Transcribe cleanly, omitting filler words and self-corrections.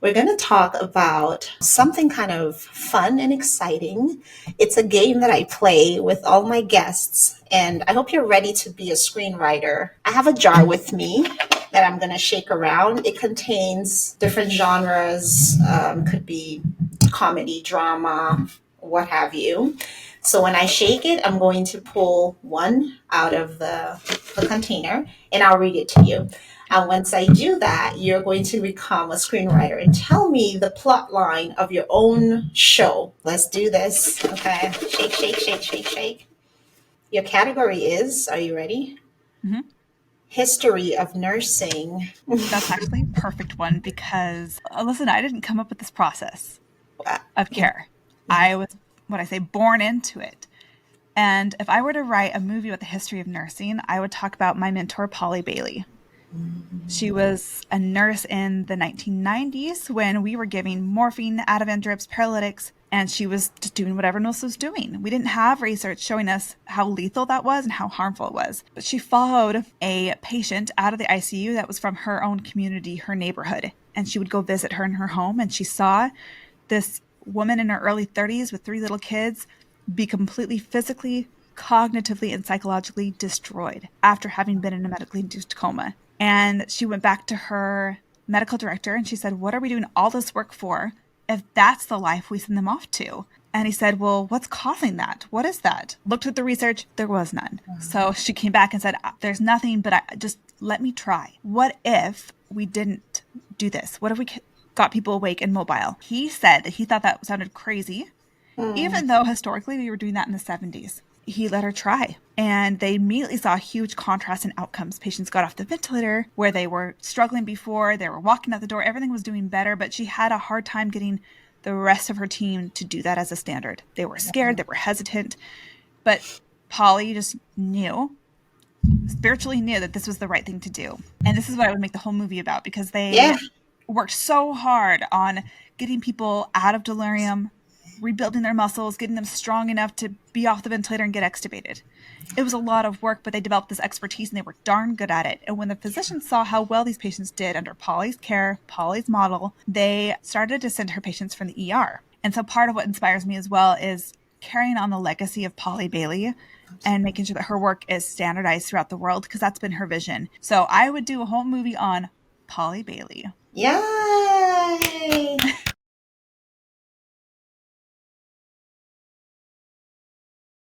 We're going to talk about something kind of fun and exciting. It's a game that I play with all my guests, and I hope you're ready to be a screenwriter. I have a jar with me that I'm going to shake around. It contains different genres, could be comedy, drama, what have you. So when I shake it, I'm going to pull one out of the container and I'll read it to you. And once I do that, you're going to become a screenwriter and tell me the plot line of your own show. Let's do this. Okay. Shake, shake, shake, shake, shake. Your category is, are you ready? Mhm. History of nursing. That's actually a perfect one because, listen, I didn't come up with this process of Yeah. care. I was, what I say, born into it. And if I were to write a movie with the history of nursing, I would talk about my mentor, Polly Bailey. She was a nurse in the 1990s when we were giving morphine, Ativan drips, paralytics, and she was just doing what everyone else was doing. We didn't have research showing us how lethal that was and how harmful it was. But she followed a patient out of the ICU that was from her own community, her neighborhood. And she would go visit her in her home, and she saw this woman in her early 30s with three little kids be completely physically, cognitively, and psychologically destroyed after having been in a medically induced coma. And she went back to her medical director and she said, "What are we doing all this work for if that's the life we send them off to?" And he said, "Well, what's causing that? What is that?" Looked at the research, there was none. So she came back and said, "There's nothing, but just let me try. What if we didn't do this? What if we got people awake and mobile?" He said that he thought that sounded crazy, Mm. even though historically we were doing that in the 70s. He let her try. And they immediately saw a huge contrast in outcomes. Patients got off the ventilator where they were struggling before, they were walking out the door, everything was doing better, but she had a hard time getting the rest of her team to do that as a standard. They were scared, they were hesitant, but Polly just knew, spiritually knew that this was the right thing to do. And this is what I would make the whole movie about because Yeah. they worked so hard on getting people out of delirium, rebuilding their muscles, getting them strong enough to be off the ventilator and get extubated. It was a lot of work, but they developed this expertise and they were darn good at it. And when the physicians saw how well these patients did under Polly's care, Polly's model, they started to send her patients from the ER. And so part of what inspires me as well is carrying on the legacy of Polly Bailey and making sure that her work is standardized throughout the world because that's been her vision. So I would do a whole movie on Polly Bailey. Yay!